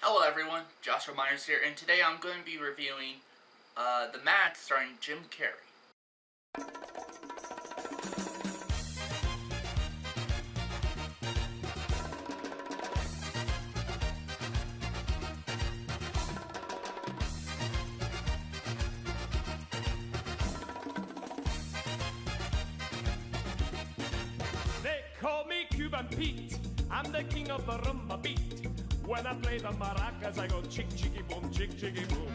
Hello everyone, Joshua Myers here, and today I'm going to be reviewing The Mask starring Jim Carrey. They call me Cuban Pete. I'm the king of the rumba beat. When I play the maracas, I go chick chicky boom, chick chicky boom.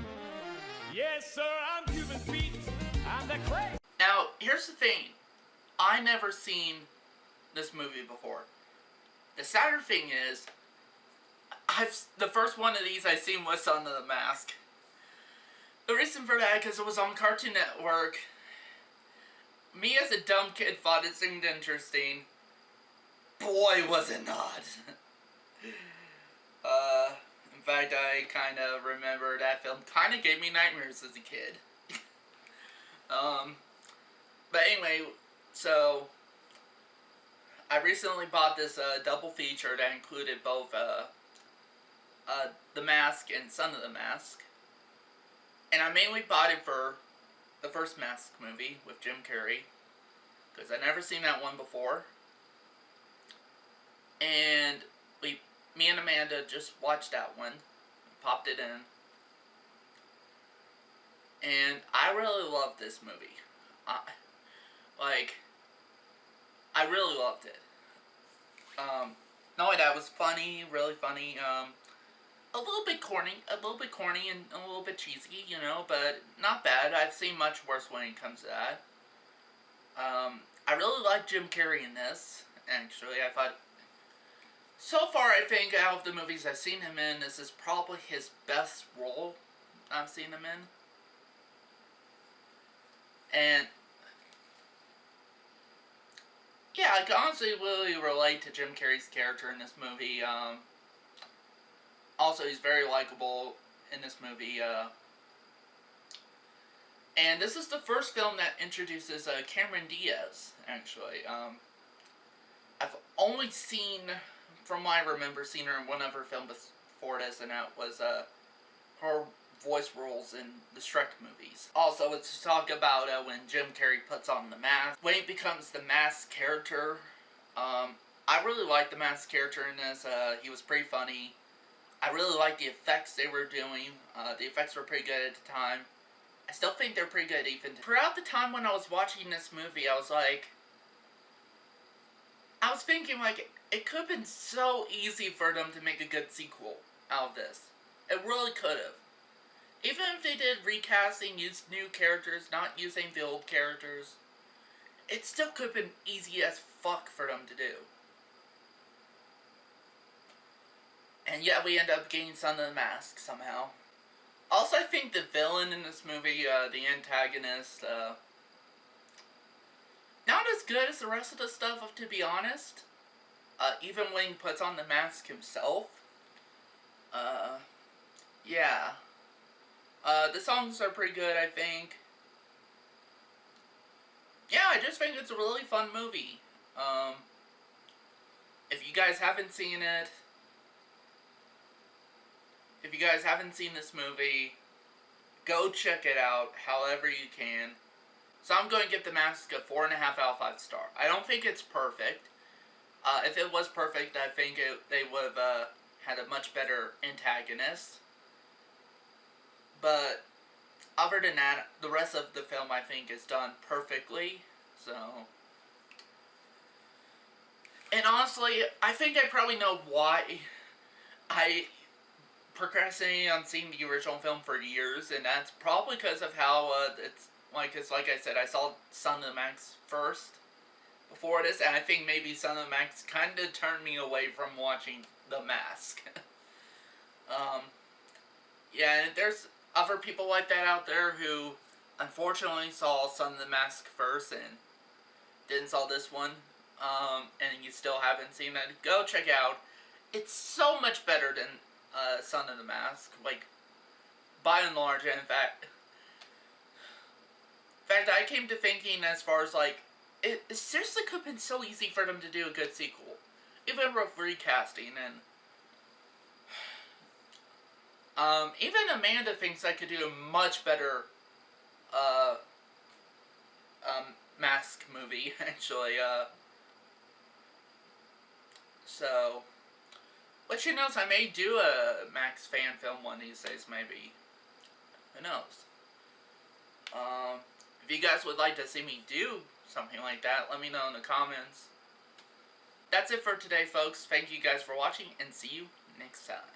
Yes, sir, I'm Cuban Pete. I'm the crazy. Now, here's the thing. I never seen this movie before. The sadder thing is, the first one of these I seen was Son of the Mask. The reason for that, because it was on Cartoon Network. Me as a dumb kid thought it seemed interesting. Boy, was it not. In fact, I kind of remember that film kind of gave me nightmares as a kid. But anyway, so I recently bought this double feature that included both The Mask and Son of the Mask. And I mainly bought it for the first Mask movie with Jim Carrey, because I'd never seen that one before. And me and Amanda just watched that one, popped it in, and I really loved this movie. I really loved it. Not only that, it was funny, really funny. A little bit corny and a little bit cheesy, you know, but not bad. I've seen much worse when it comes to that. I really like Jim Carrey in this. Actually, I thought, so far, I think out of the movies I've seen him in, this is probably his best role I've seen him in. And yeah, I can honestly really relate to Jim Carrey's character in this movie. Also, he's very likable in this movie. And this is the first film that introduces Cameron Diaz, actually. I've only seen, from what I remember, seen her in one other film before this, and that was her voice roles in the Shrek movies. Also, let's talk about when Jim Carrey puts on the mask. When he becomes the Mask character, I really liked the Mask character in this. He was pretty funny. I really liked the effects they were doing. The effects were pretty good at the time. I still think they're pretty good even. Throughout the time when I was watching this movie, I was thinking, it could have been so easy for them to make a good sequel out of this. It really could have. Even if they did recasting, used new characters, not using the old characters, it still could have been easy as fuck for them to do. And yet we end up getting Son of the Mask somehow. Also, I think the villain in this movie, the antagonist, not as good as the rest of the stuff, to be honest. Even when he puts on the mask himself. Yeah. The songs are pretty good, I think. Yeah, I just think it's a really fun movie. If you guys haven't seen it, if you guys haven't seen this movie, go check it out however you can. So I'm going to give The Mask a 4.5 out of 5 stars. I don't think it's perfect. If it was perfect, I think they would have had a much better antagonist. But other than that, the rest of the film, I think, is done perfectly. So, and honestly, I think I probably know why I procrastinated on seeing the original film for years, and that's probably because of how it's like I said, I saw Son of the Mask first before this, and I think maybe Son of the Mask kind of turned me away from watching The Mask. Yeah, and there's other people like that out there who unfortunately saw Son of the Mask first and didn't saw this one, and you still haven't seen it. Go check it out. It's so much better than Son of the Mask, by and large. And in fact, I came to thinking, as far as it seriously could have been so easy for them to do a good sequel, even with recasting. And Even Amanda thinks I could do a much better, Mask movie, actually, so, but who knows, I may do a Max fan film one of these days, maybe. Who knows? If you guys would like to see me do something like that, let me know in the comments. That's it for today, folks. Thank you guys for watching, and see you next time.